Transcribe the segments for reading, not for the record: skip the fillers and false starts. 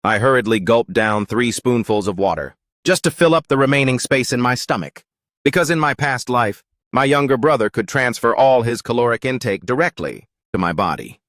I hurriedly gulped down 3 spoonfuls of water, just to fill up the remaining space in my stomach. Because in my past life, my younger brother could transfer all his caloric intake directly to my body.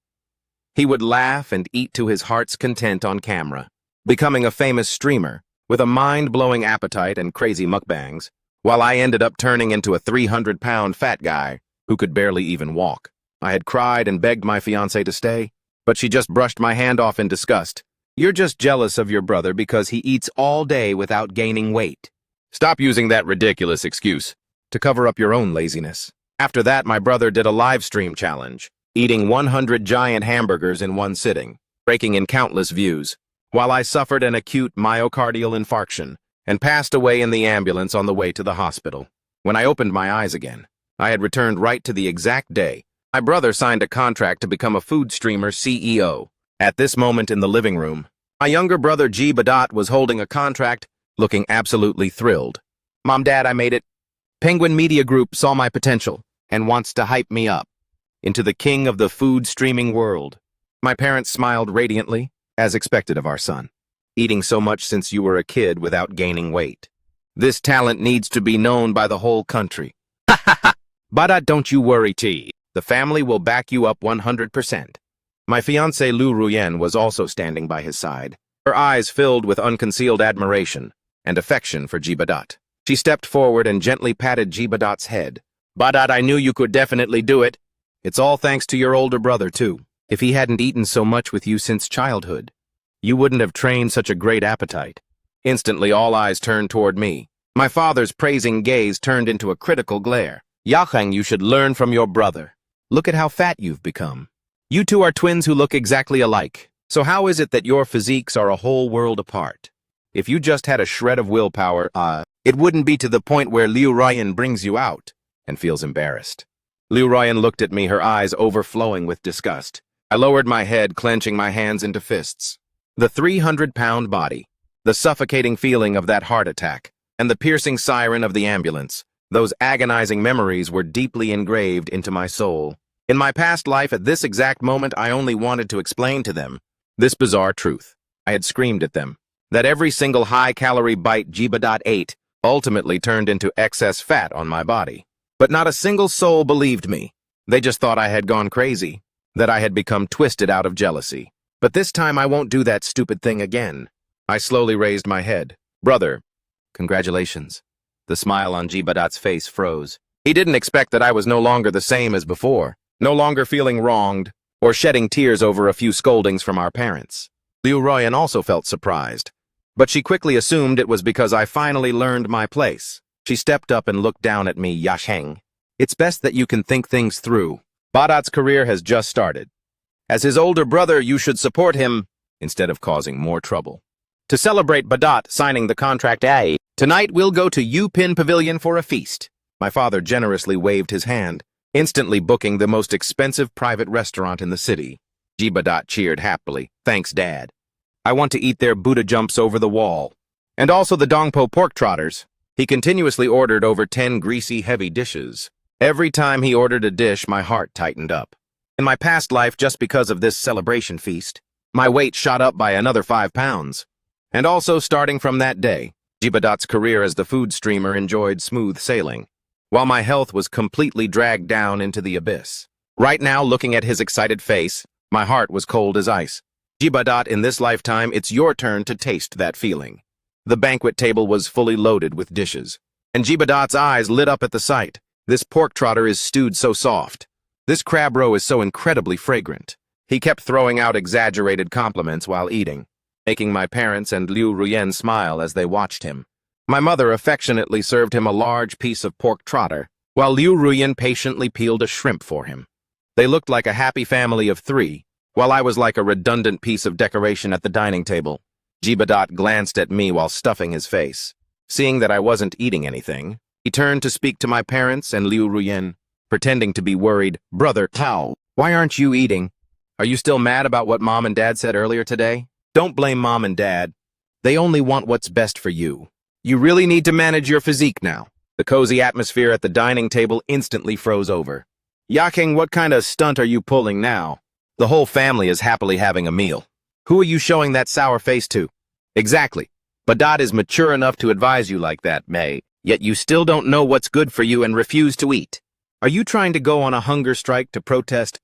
He would laugh and eat to his heart's content on camera, becoming a famous streamer with a mind-blowing appetite and crazy mukbangs, while I ended up turning into a 300-pound fat guy who could barely even walk. I had cried and begged my fiancée to stay, but she just brushed my hand off in disgust. "You're just jealous of your brother because he eats all day without gaining weight. Stop using that ridiculous excuse to cover up your own laziness." After that, my brother did a live stream challenge, eating 100 giant hamburgers in one sitting, breaking in countless views, while I suffered an acute myocardial infarction and passed away in the ambulance on the way to the hospital. When I opened my eyes again, I had returned right to the exact day my brother signed a contract to become a food streamer CEO. At this moment in the living room, my younger brother G. Badot was holding a contract, looking absolutely thrilled. "Mom, Dad, I made it. Penguin Media Group saw my potential and wants to hype me up into the king of the food streaming world." My parents smiled radiantly, as expected of our son. "Eating so much since you were a kid without gaining weight. This talent needs to be known by the whole country." "Ha ha ha! Badot, don't you worry, T. The family will back you up 100%. My fiancée Liu Ruyen was also standing by his side, her eyes filled with unconcealed admiration and affection for G. Badot. She stepped forward and gently patted G. Badot's head. "Badot, I knew you could definitely do it. It's all thanks to your older brother, too. If he hadn't eaten so much with you since childhood, you wouldn't have trained such a great appetite." Instantly, all eyes turned toward me. My father's praising gaze turned into a critical glare. "Yacheng, you should learn from your brother. Look at how fat you've become. You two are twins who look exactly alike. So how is it that your physiques are a whole world apart? If you just had a shred of willpower, it wouldn't be to the point where Liu Ruyen brings you out and feels embarrassed." Liu Ruyen looked at me, her eyes overflowing with disgust. I lowered my head, clenching my hands into fists. The 300-pound body, the suffocating feeling of that heart attack, and the piercing siren of the ambulance, those agonizing memories were deeply engraved into my soul. In my past life, at this exact moment, I only wanted to explain to them this bizarre truth. I had screamed at them that every single high-calorie bite G. Badot ate ultimately turned into excess fat on my body. But not a single soul believed me. They just thought I had gone crazy, that I had become twisted out of jealousy. But this time I won't do that stupid thing again. I slowly raised my head. "Brother, congratulations." The smile on G. Badot's face froze. He didn't expect that I was no longer the same as before, no longer feeling wronged or shedding tears over a few scoldings from our parents. Liu Ruyen also felt surprised, but she quickly assumed it was because I finally learned my place. She stepped up and looked down at me. "Yacheng, it's best that you can think things through. Badot's career has just started. As his older brother, you should support him instead of causing more trouble. To celebrate Badot signing the contract, tonight we'll go to Yupin Pavilion for a feast." My father generously waved his hand, instantly booking the most expensive private restaurant in the city. G. Badot cheered happily. "Thanks, Dad. I want to eat their Buddha jumps over the wall. And also the Dongpo pork trotters." He continuously ordered over 10 greasy, heavy dishes. Every time he ordered a dish, my heart tightened up. In my past life, just because of this celebration feast, my weight shot up by another 5 pounds. And also, starting from that day, G. Badot's career as the food streamer enjoyed smooth sailing, while my health was completely dragged down into the abyss. Right now, looking at his excited face, my heart was cold as ice. G. Badot, in this lifetime, it's your turn to taste that feeling. The banquet table was fully loaded with dishes, and G. Badot's eyes lit up at the sight. "This pork trotter is stewed so soft. This crab roe is so incredibly fragrant." He kept throwing out exaggerated compliments while eating, making my parents and Liu Ruyen smile as they watched him. My mother affectionately served him a large piece of pork trotter, while Liu Ruyen patiently peeled a shrimp for him. They looked like a happy family of 3, while I was like a redundant piece of decoration at the dining table. G. Badot glanced at me while stuffing his face. Seeing that I wasn't eating anything, he turned to speak to my parents and Liu Ruyen, pretending to be worried. "Brother Tao, why aren't you eating? Are you still mad about what Mom and Dad said earlier today? Don't blame Mom and Dad. They only want what's best for you. You really need to manage your physique now." The cozy atmosphere at the dining table instantly froze over. "Yacheng, what kind of stunt are you pulling now? The whole family is happily having a meal. Who are you showing that sour face to? Exactly. Badat is mature enough to advise you like that, May, yet you still don't know what's good for you and refuse to eat. Are you trying to go on a hunger strike to protest?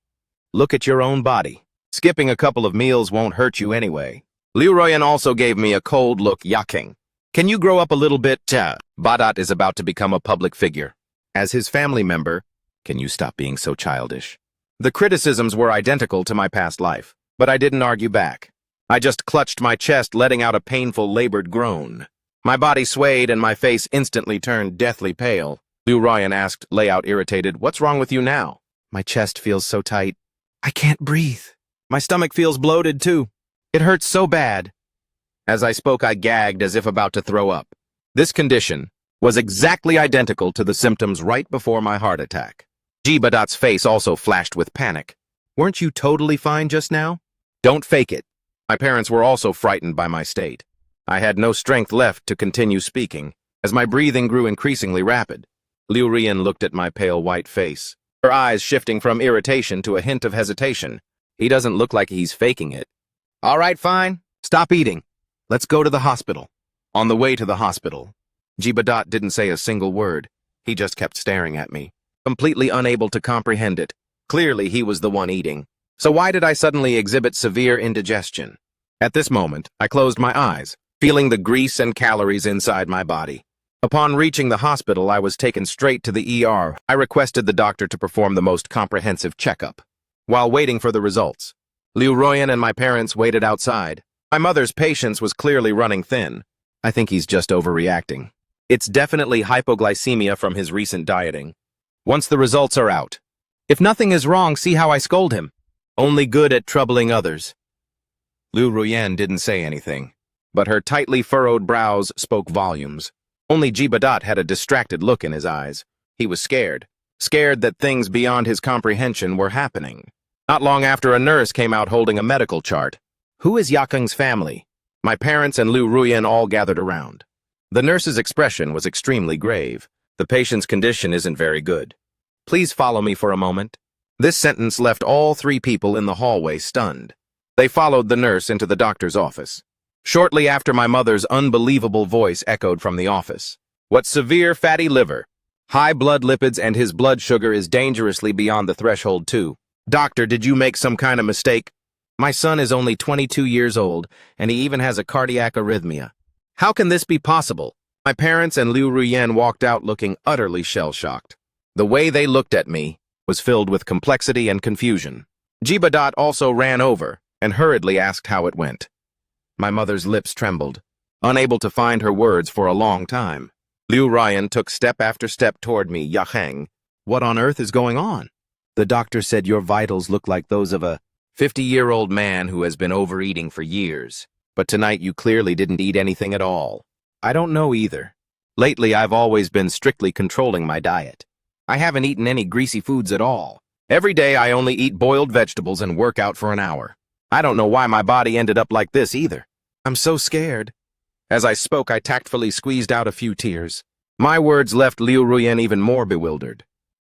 Look at your own body. Skipping a couple of meals won't hurt you anyway. Liu Ruoyan also gave me a cold look, Yaking. Can you grow up a little bit? Badat is about to become a public figure. As his family member, can you stop being so childish? The criticisms were identical to my past life, but I didn't argue back. I just clutched my chest, letting out a painful, labored groan. My body swayed and my face instantly turned deathly pale. Liu Ruoyan asked, layout irritated, "What's wrong with you now?" My chest feels so tight. I can't breathe. My stomach feels bloated, too. It hurts so bad. As I spoke, I gagged as if about to throw up. This condition was exactly identical to the symptoms right before my heart attack. Badat's face also flashed with panic. Weren't you totally fine just now? Don't fake it. My parents were also frightened by my state. I had no strength left to continue speaking, as my breathing grew increasingly rapid. Liu Ruoyan looked at my pale white face, her eyes shifting from irritation to a hint of hesitation. He doesn't look like he's faking it. All right, fine. Stop eating. Let's go to the hospital. On the way to the hospital, Badat didn't say a single word. He just kept staring at me, completely unable to comprehend it. Clearly, he was the one eating. So why did I suddenly exhibit severe indigestion? At this moment, I closed my eyes, feeling the grease and calories inside my body. Upon reaching the hospital, I was taken straight to the ER. I requested the doctor to perform the most comprehensive checkup. While waiting for the results, Liu Ruoyan and my parents waited outside. My mother's patience was clearly running thin. I think he's just overreacting. It's definitely hypoglycemia from his recent dieting. Once the results are out. If nothing is wrong, see how I scold him. Only good at troubling others. Liu Ruoyan didn't say anything, but her tightly furrowed brows spoke volumes. Only Badat had a distracted look in his eyes. He was scared that things beyond his comprehension were happening. Not long after, a nurse came out holding a medical chart. Who is Yakung's family? My parents and Liu Ruoyan all gathered around. The nurse's expression was extremely grave. The patient's condition isn't very good. Please follow me for a moment. This sentence left all three people in the hallway stunned. They followed the nurse into the doctor's office. Shortly after, my mother's unbelievable voice echoed from the office. What severe fatty liver, high blood lipids, and his blood sugar is dangerously beyond the threshold too. Doctor, did you make some kind of mistake? My son is only 22 years old, and he even has a cardiac arrhythmia. How can this be possible? My parents and Liu Ruoyan walked out looking utterly shell-shocked. The way they looked at me was filled with complexity and confusion. Badat also ran over and hurriedly asked how it went. My mother's lips trembled, unable to find her words for a long time. Liu Ruoyan took step after step toward me. Yaheng, what on earth is going on? The doctor said your vitals look like those of a 50-year-old man who has been overeating for years. But tonight you clearly didn't eat anything at all. I don't know either. Lately, I've always been strictly controlling my diet. I haven't eaten any greasy foods at all. Every day I only eat boiled vegetables and work out for an hour. I don't know why my body ended up like this either. I'm so scared. As I spoke, I tactfully squeezed out a few tears. My words left Liu Ruoyan even more bewildered.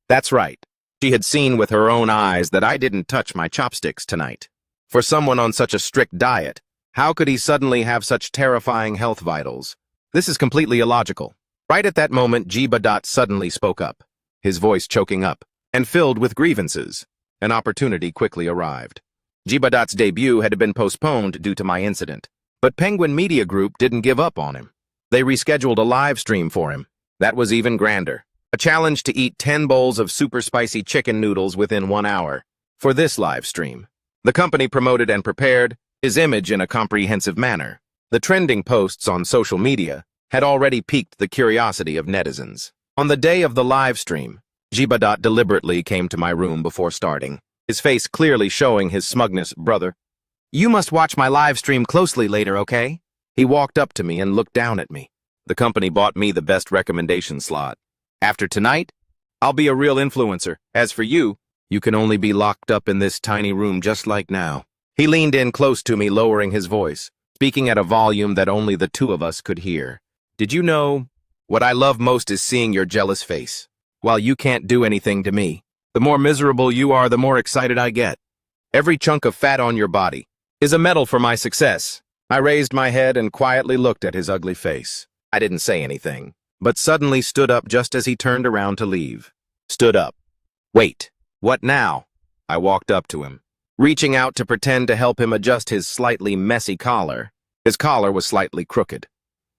That's right. She had seen with her own eyes that I didn't touch my chopsticks tonight. For someone on such a strict diet, how could he suddenly have such terrifying health vitals? This is completely illogical. Right at that moment, Badat suddenly spoke up, his voice choking up and filled with grievances. An opportunity quickly arrived. Badat's debut had been postponed due to my incident, but Penguin Media Group didn't give up on him. They rescheduled a live stream for him. That was even grander. A challenge to eat 10 bowls of super spicy chicken noodles within 1 hour. For this live stream, the company promoted and prepared his image in a comprehensive manner. The trending posts on social media had already piqued the curiosity of netizens. On the day of the live stream, Badat deliberately came to my room before starting, his face clearly showing his smugness. Brother, you must watch my live stream closely later, okay? He walked up to me and looked down at me. The company bought me the best recommendation slot. After tonight, I'll be a real influencer. As for you, you can only be locked up in this tiny room just like now. He leaned in close to me, lowering his voice, speaking at a volume that only the two of us could hear. Did you know, what I love most is seeing your jealous face. While you can't do anything to me, the more miserable you are, the more excited I get. Every chunk of fat on your body, is a medal for my success. I raised my head and quietly looked at his ugly face. I didn't say anything, but suddenly stood up just as he turned around to leave. Stood up. Wait, what now? I walked up to him, reaching out to pretend to help him adjust his slightly messy collar. His collar was slightly crooked.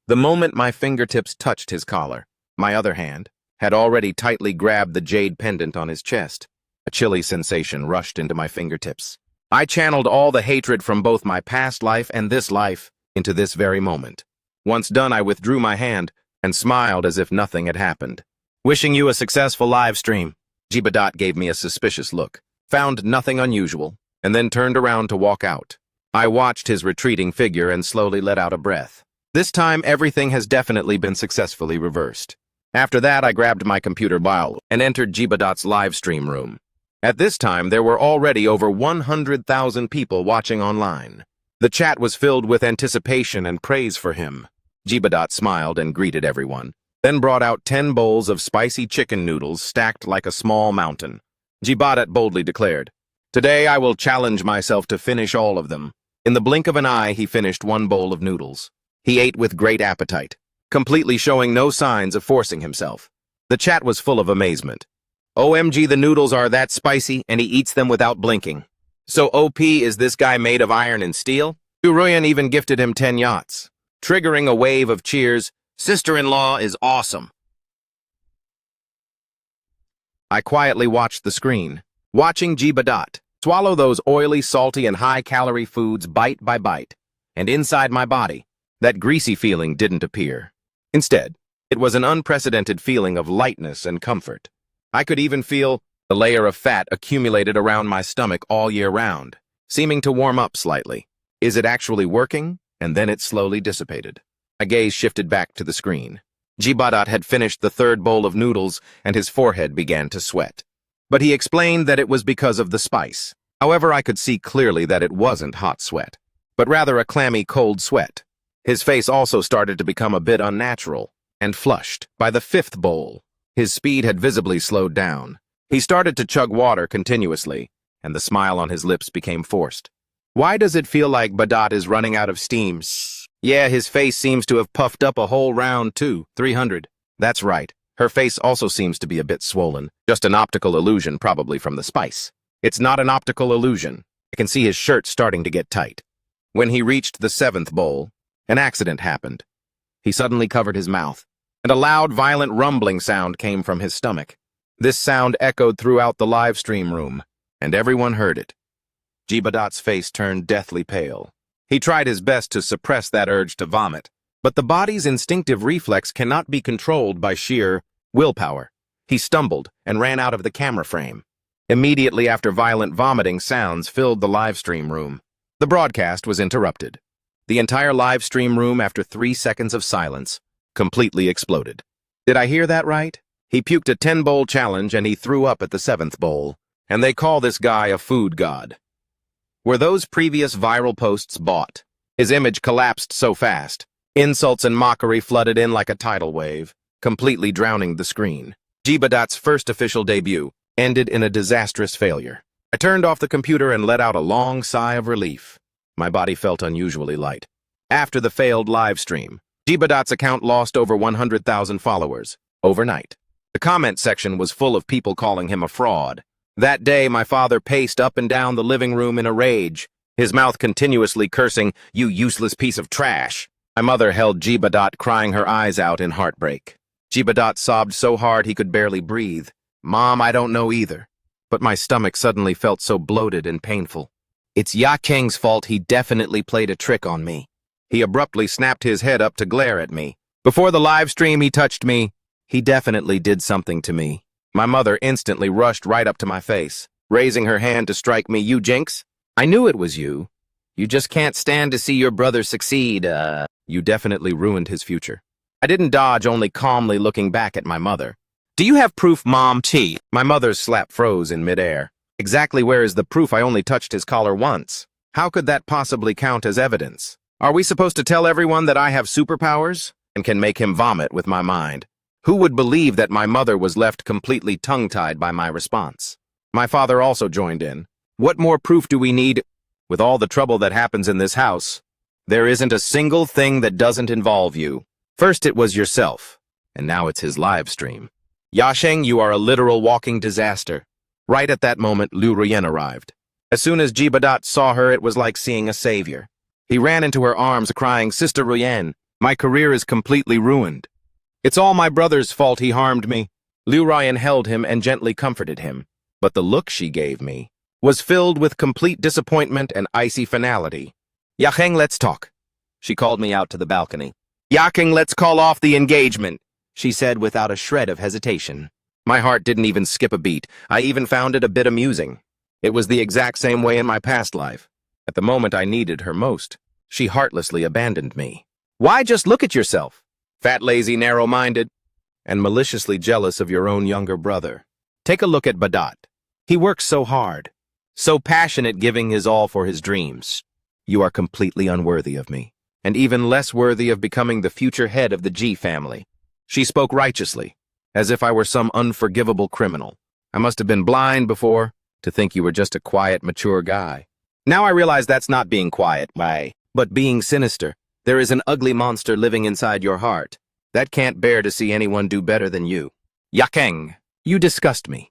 The moment my fingertips touched his collar, my other hand had already tightly grabbed the jade pendant on his chest. A chilly sensation rushed into my fingertips. I channeled all the hatred from both my past life and this life into this very moment. Once done, I withdrew my hand and smiled as if nothing had happened. Wishing you a successful live stream. Jibadot gave me a suspicious look, found nothing unusual, and then turned around to walk out. I watched his retreating figure and slowly let out a breath. This time, everything has definitely been successfully reversed. After that, I grabbed my computer file and entered Jibadot's live stream room. At this time, there were already over 100,000 people watching online. The chat was filled with anticipation and praise for him. Jibadot smiled and greeted everyone, then brought out 10 bowls of spicy chicken noodles stacked like a small mountain. Jibadot boldly declared, "Today I will challenge myself to finish all of them." In the blink of an eye, he finished 1 bowl of noodles. He ate with great appetite, completely showing no signs of forcing himself. The chat was full of amazement. OMG, the noodles are that spicy, and he eats them without blinking. So OP, is this guy made of iron and steel? Uruyan even gifted him 10 yachts, triggering a wave of cheers. Sister-in-law is awesome. I quietly watched the screen, watching Jibadot swallow those oily, salty, and high-calorie foods bite by bite, and inside my body, that greasy feeling didn't appear. Instead, it was an unprecedented feeling of lightness and comfort. I could even feel the layer of fat accumulated around my stomach all year round, seeming to warm up slightly. Is it actually working? And then it slowly dissipated. My gaze shifted back to the screen. Jibadot had finished the 3rd bowl of noodles, and his forehead began to sweat. But he explained that it was because of the spice. However, I could see clearly that it wasn't hot sweat, but rather a clammy, cold sweat. His face also started to become a bit unnatural and flushed. By the 5th bowl, his speed had visibly slowed down. He started to chug water continuously, and the smile on his lips became forced. Why does it feel like Badot is running out of steam? Yeah, his face seems to have puffed up a whole round too. 300. That's right. Her face also seems to be a bit swollen. Just an optical illusion, probably from the spice. It's not an optical illusion. I can see his shirt starting to get tight. When he reached the 7th bowl, an accident happened. He suddenly covered his mouth, and a loud, violent rumbling sound came from his stomach. This sound echoed throughout the live stream room, and everyone heard it. Jibadot's face turned deathly pale. He tried his best to suppress that urge to vomit, but the body's instinctive reflex cannot be controlled by sheer willpower. He stumbled and ran out of the camera frame. Immediately after, violent vomiting sounds filled the live stream room. The broadcast was interrupted. The entire live stream room, after 3 seconds of silence, completely exploded. Did I hear that right? He puked a 10-bowl challenge and he threw up at the 7th bowl. And they call this guy a food god. Were those previous viral posts bought? His image collapsed so fast. Insults and mockery flooded in like a tidal wave, completely drowning the screen. Jibadot's first official debut ended in a disastrous failure. I turned off the computer and let out a long sigh of relief. My body felt unusually light. After the failed live stream, Jibadot's account lost over 100,000 followers overnight. The comment section was full of people calling him a fraud. That day, my father paced up and down the living room in a rage, his mouth continuously cursing, "You useless piece of trash." My mother held Jibadot, crying her eyes out in heartbreak. Jibadot sobbed so hard he could barely breathe. "Mom, I don't know either." But my stomach suddenly felt so bloated and painful. "It's Ya Kang's fault. He definitely played a trick on me." He abruptly snapped his head up to glare at me. Before the live stream, he touched me. He definitely did something to me. My mother instantly rushed right up to my face, raising her hand to strike me. "You jinx? I knew it was you. You just can't stand to see your brother succeed. You definitely ruined his future." I didn't dodge, only calmly looking back at my mother. "Do you have proof, Mom?" My mother's slap froze in midair. "Exactly where is the proof? I only touched his collar once. How could that possibly count as evidence? Are we supposed to tell everyone that I have superpowers and can make him vomit with my mind?" Who would believe that my mother was left completely tongue-tied by my response? My father also joined in. "What more proof do we need?" With all the trouble that happens in this house, there isn't a single thing that doesn't involve you. First it was yourself, and now it's his live stream. Yasheng, you are a literal walking disaster. Right at that moment, Liu Ruyen arrived. As soon as Jibadat saw her, it was like seeing a savior. He ran into her arms, crying, "Sister Ruyen, my career is completely ruined. It's all my brother's fault he harmed me." Liu Ruyen held him and gently comforted him. But the look she gave me was filled with complete disappointment and icy finality. "Yacheng, let's talk." She called me out to the balcony. "Yacheng, let's call off the engagement," she said without a shred of hesitation. My heart didn't even skip a beat. I even found it a bit amusing. It was the exact same way in my past life. At the moment I needed her most, she heartlessly abandoned me. Why just look at yourself? Fat, lazy, narrow-minded, and maliciously jealous of your own younger brother. Take a look at Badat. He works so hard, so passionate, giving his all for his dreams. You are completely unworthy of me, and even less worthy of becoming the future head of the G family. She spoke righteously, as if I were some unforgivable criminal. I must have been blind before to think you were just a quiet, mature guy. Now I realize that's not being quiet, but being sinister. There is an ugly monster living inside your heart that can't bear to see anyone do better than you. Yacheng, you disgust me.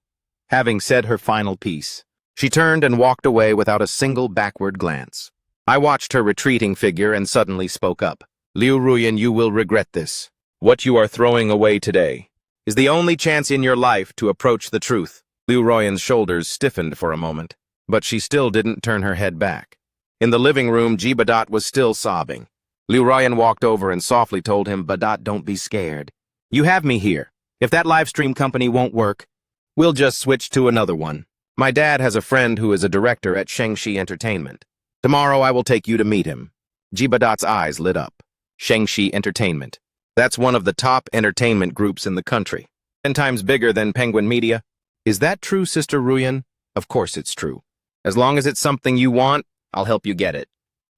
Having said her final piece, she turned and walked away without a single backward glance. I watched her retreating figure and suddenly spoke up. Liu Ruyen, you will regret this. What you are throwing away today is the only chance in your life to approach the truth. Liu Ruyen's shoulders stiffened for a moment, but she still didn't turn her head back. In the living room, Badat was still sobbing. Liu Ruyen walked over and softly told him, "Badat, don't be scared. You have me here. If that live stream company won't work, we'll just switch to another one. My dad has a friend who is a director at Shengshi Entertainment. Tomorrow I will take you to meet him." Badat's eyes lit up. Shengshi Entertainment. That's one of the top entertainment groups in the country. 10 times bigger than Penguin Media. Is that true, Sister Ruyen? Of course it's true. As long as it's something you want, I'll help you get it.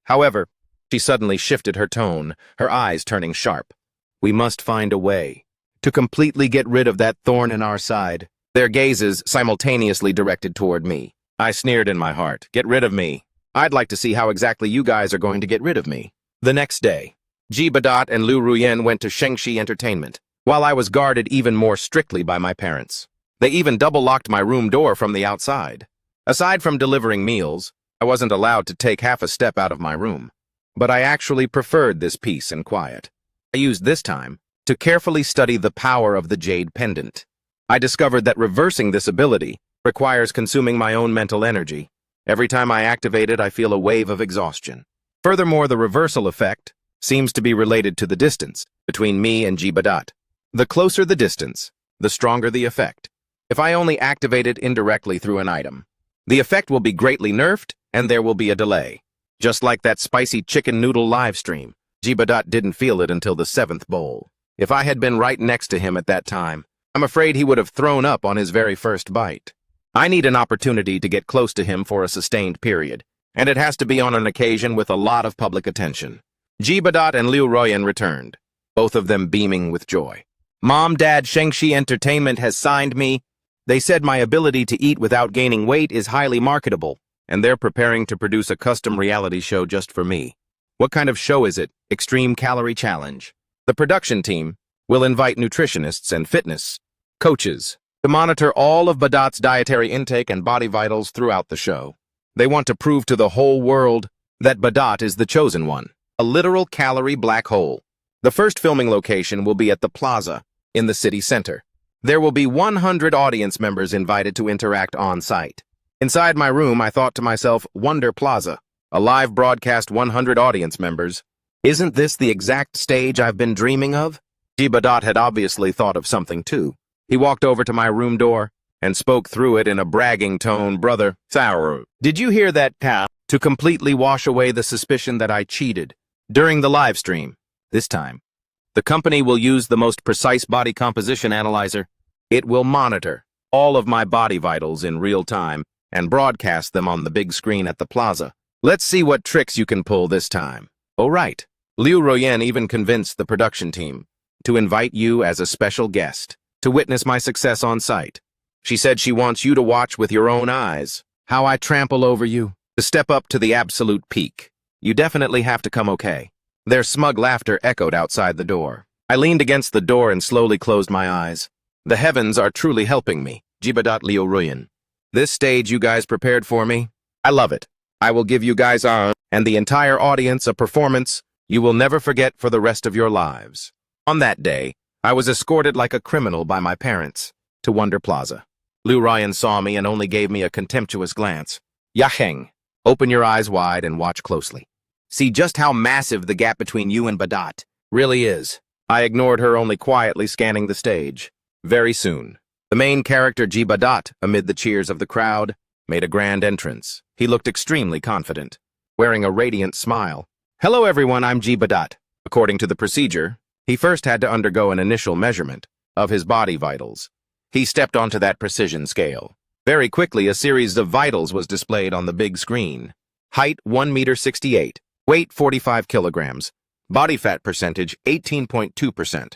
However, she suddenly shifted her tone, her eyes turning sharp. We must find a way to completely get rid of that thorn in our side. Their gazes simultaneously directed toward me. I sneered in my heart. Get rid of me? I'd like to see how exactly you guys are going to get rid of me. The next day, Badat and Liu Ruyen went to Shengshi Entertainment, while I was guarded even more strictly by my parents. They even double-locked my room door from the outside. Aside from delivering meals, I wasn't allowed to take half a step out of my room. But I actually preferred this peace and quiet. I used this time to carefully study the power of the jade pendant. I discovered that reversing this ability requires consuming my own mental energy. Every time I activate it, I feel a wave of exhaustion. Furthermore, the reversal effect seems to be related to the distance between me and Badat. The closer the distance, the stronger the effect. If I only activate it indirectly through an item, the effect will be greatly nerfed and there will be a delay. Just like that spicy chicken noodle live stream, Badat didn't feel it until the 7th bowl. If I had been right next to him at that time, I'm afraid he would have thrown up on his very first bite. I need an opportunity to get close to him for a sustained period, and it has to be on an occasion with a lot of public attention. Badat and Liu Ruyen returned, both of them beaming with joy. Mom, Dad, Shengshi Entertainment has signed me. They said my ability to eat without gaining weight is highly marketable, and they're preparing to produce a custom reality show just for me. What kind of show is it? Extreme Calorie Challenge. The production team will invite nutritionists and fitness coaches to monitor all of Badat's dietary intake and body vitals throughout the show. They want to prove to the whole world that Badat is the chosen one, a literal calorie black hole. The first filming location will be at the plaza in the city center. There will be 100 audience members invited to interact on-site. Inside my room, I thought to myself, Wonder Plaza, a live broadcast 100 audience members. Isn't this the exact stage I've been dreaming of? Badat had obviously thought of something too. He walked over to my room door and spoke through it in a bragging tone, "Brother, Saru, did you hear that tap?" To completely wash away the suspicion that I cheated during the live stream. This time, the company will use the most precise body composition analyzer. It will monitor all of my body vitals in real time and broadcast them on the big screen at the plaza. Let's see what tricks you can pull this time. Oh, right. Liu Ruyen even convinced the production team to invite you as a special guest to witness my success on site. She said she wants you to watch with your own eyes how I trample over you. To step up to the absolute peak, you definitely have to come okay. Their smug laughter echoed outside the door. I leaned against the door and slowly closed my eyes. The heavens are truly helping me. Jibadat Liu Ruyan. This stage you guys prepared for me, I love it. I will give you guys and the entire audience a performance you will never forget for the rest of your lives. On that day, I was escorted like a criminal by my parents to Wonder Plaza. Liu Ryan saw me and only gave me a contemptuous glance. Yaheng, open your eyes wide and watch closely. See just how massive the gap between you and Badat really is. I ignored her, only quietly scanning the stage. Very soon, the main character Badat, amid the cheers of the crowd, made a grand entrance. He looked extremely confident, wearing a radiant smile. Hello everyone, I'm Badat. According to the procedure, he first had to undergo an initial measurement of his body vitals. He stepped onto that precision scale. Very quickly, a series of vitals was displayed on the big screen. Height 1.68 meters, weight 45 kilograms, body fat percentage 18.2%.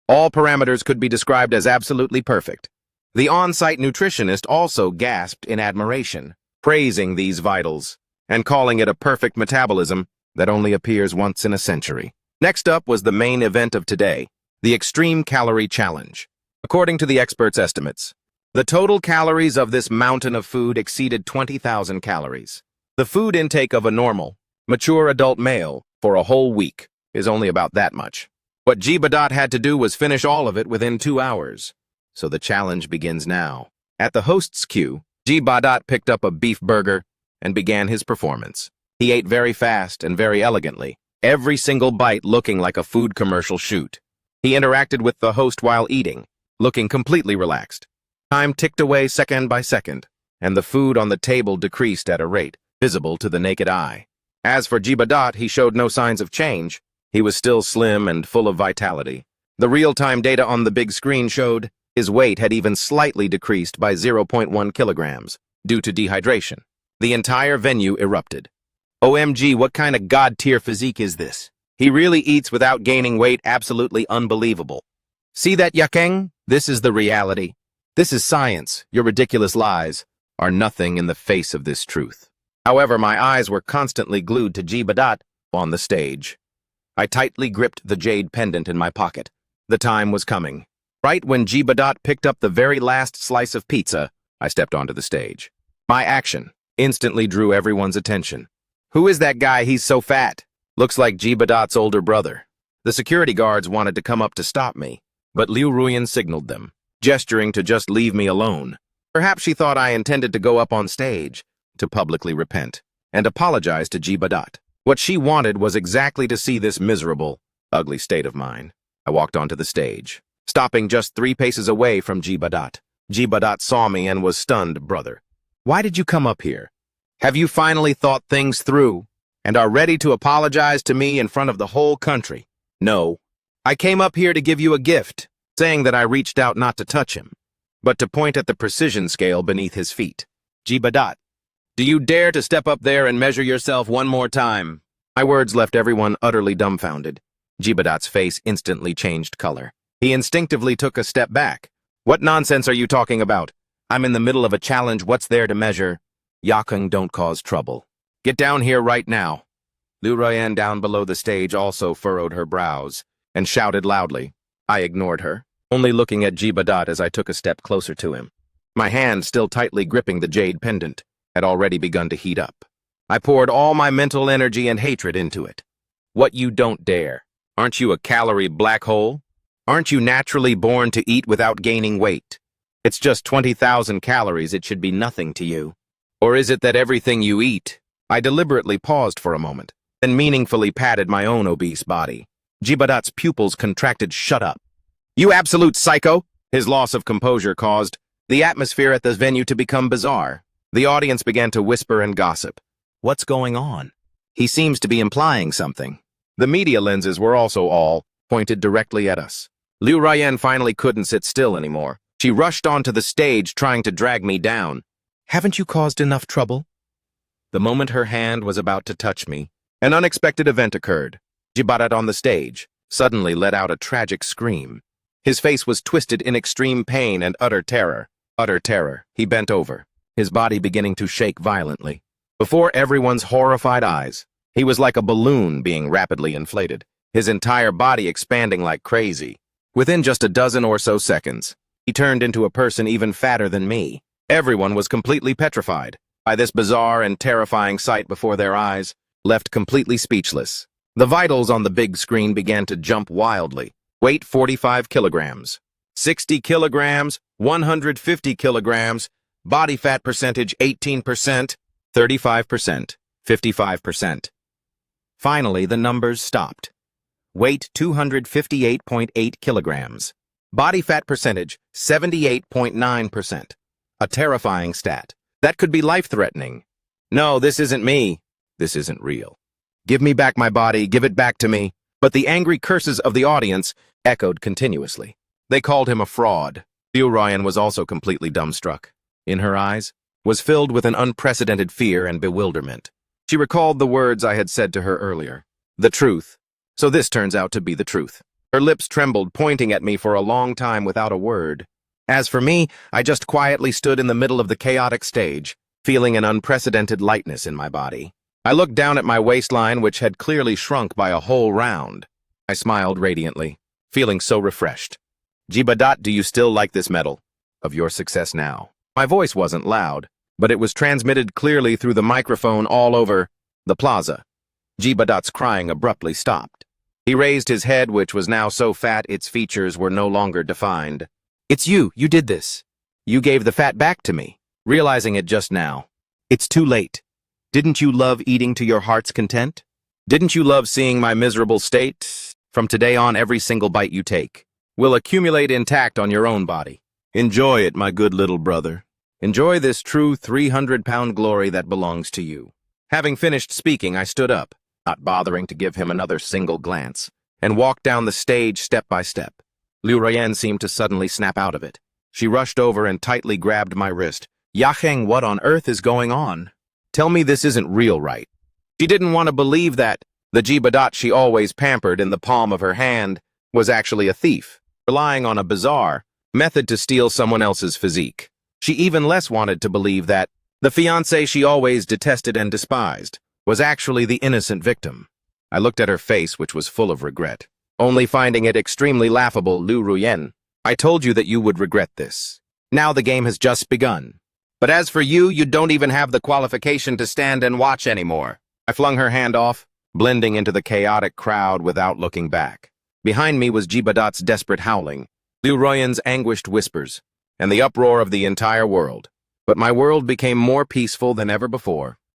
All parameters could be described as absolutely perfect. The on-site nutritionist also gasped in admiration, praising these vitals and calling it a perfect metabolism that only appears once in a century. Next up was the main event of today, the Extreme Calorie Challenge. According to the experts' estimates, the total calories of this mountain of food exceeded 20,000 calories. The food intake of a normal, mature adult male for a whole week is only about that much. What Badat had to do was finish all of it within 2 hours. So the challenge begins now. At the host's cue, Badat picked up a beef burger and began his performance. He ate very fast and very elegantly, every single bite looking like a food commercial shoot. He interacted with the host while eating, looking completely relaxed. Time ticked away second by second, and the food on the table decreased at a rate visible to the naked eye. As for Badat, he showed no signs of change. He was still slim and full of vitality. The real-time data on the big screen showed his weight had even slightly decreased by 0.1 kilograms due to dehydration. The entire venue erupted. OMG, what kind of god-tier physique is this? He really eats without gaining weight, absolutely unbelievable. See that, Yakeng? This is the reality. This is science. Your ridiculous lies are nothing in the face of this truth. However, my eyes were constantly glued to Badat on the stage. I tightly gripped the jade pendant in my pocket. The time was coming. Right when Badat picked up the very last slice of pizza, I stepped onto the stage. My action instantly drew everyone's attention. Who is that guy? He's so fat. Looks like Badat's older brother. The security guards wanted to come up to stop me, but Liu Ruyan signaled them, gesturing to just leave me alone. Perhaps she thought I intended to go up on stage to publicly repent and apologize to Badat. What she wanted was exactly to see this miserable, ugly state of mine. I walked onto the stage, stopping just 3 paces away from Badat. Badat saw me and was stunned. Brother, why did you come up here? Have you finally thought things through and are ready to apologize to me in front of the whole country? No. I came up here to give you a gift, saying that I reached out not to touch him, but to point at the precision scale beneath his feet. Badat, do you dare to step up there and measure yourself one more time? My words left everyone utterly dumbfounded. Badat's face instantly changed color. He instinctively took a step back. What nonsense are you talking about? I'm in the middle of a challenge. What's there to measure? Yakeng, don't cause trouble. Get down here right now. Liu Ruyan down below the stage also furrowed her brows and shouted loudly. I ignored her, only looking at Badat as I took a step closer to him. My hand, still tightly gripping the jade pendant, had already begun to heat up. I poured all my mental energy and hatred into it. What, you don't dare? Aren't you a calorie black hole? Aren't you naturally born to eat without gaining weight? It's just 20,000 calories, it should be nothing to you. Or is it that everything you eat? I deliberately paused for a moment, then meaningfully patted my own obese body. Badat's pupils contracted. Shut up. You absolute psycho! His loss of composure caused the atmosphere at the venue to become bizarre. The audience began to whisper and gossip. What's going on? He seems to be implying something. The media lenses were also all pointed directly at us. Liu Ruyan finally couldn't sit still anymore. She rushed onto the stage, trying to drag me down. Haven't you caused enough trouble? The moment her hand was about to touch me, an unexpected event occurred. Badat on the stage suddenly let out a tragic scream. His face was twisted in extreme pain and utter terror. He bent over, his body beginning to shake violently. Before everyone's horrified eyes, he was like a balloon being rapidly inflated, his entire body expanding like crazy. Within just a dozen or so seconds, he turned into a person even fatter than me. Everyone was completely petrified by this bizarre and terrifying sight before their eyes, left completely speechless. The vitals on the big screen began to jump wildly. Weight 45 kilograms, 60 kilograms, 150 kilograms, body fat percentage 18%, 35%, 55%. Finally, the numbers stopped. Weight 258.8 kilograms. Body fat percentage 78.9%. A terrifying stat. That could be life-threatening. No, this isn't me. This isn't real. Give me back my body, give it back to me. But the angry curses of the audience echoed continuously. They called him a fraud. Liu Ruoyan was also completely dumbstruck. In her eyes was filled with an unprecedented fear and bewilderment. She recalled the words I had said to her earlier. The truth. So this turns out to be the truth. Her lips trembled, pointing at me for a long time without a word. As for me, I just quietly stood in the middle of the chaotic stage, feeling an unprecedented lightness in my body. I looked down at my waistline, which had clearly shrunk by a whole round. I smiled radiantly, feeling so refreshed. Jibadat, do you still like this medal? Of your success now. My voice wasn't loud, but it was transmitted clearly through the microphone all over the plaza. Jibadat's crying abruptly stopped. He raised his head, which was now so fat its features were no longer defined. It's you did this. You gave the fat back to me, realizing it just now. It's too late. Didn't you love eating to your heart's content? Didn't you love seeing my miserable state? From today on, every single bite you take will accumulate intact on your own body. Enjoy it, my good little brother. Enjoy this true 300-pound glory that belongs to you. Having finished speaking, I stood up, not bothering to give him another single glance, and walked down the stage step by step. Liu Ruoyan seemed to suddenly snap out of it. She rushed over and tightly grabbed my wrist. Yacheng, what on earth is going on? Tell me this isn't real, right? She didn't want to believe that the Jibadat she always pampered in the palm of her hand was actually a thief, relying on a bizarre method to steal someone else's physique. She even less wanted to believe that the fiancé she always detested and despised was actually the innocent victim. I looked at her face, which was full of regret, only finding it extremely laughable. Liu Ruoyan, I told you that you would regret this. Now the game has just begun. But as for you, you don't even have the qualification to stand and watch anymore. I flung her hand off, blending into the chaotic crowd without looking back. Behind me was Jibadat's desperate howling, Liu Ruoyan's anguished whispers, and the uproar of the entire world. But my world became more peaceful than ever before.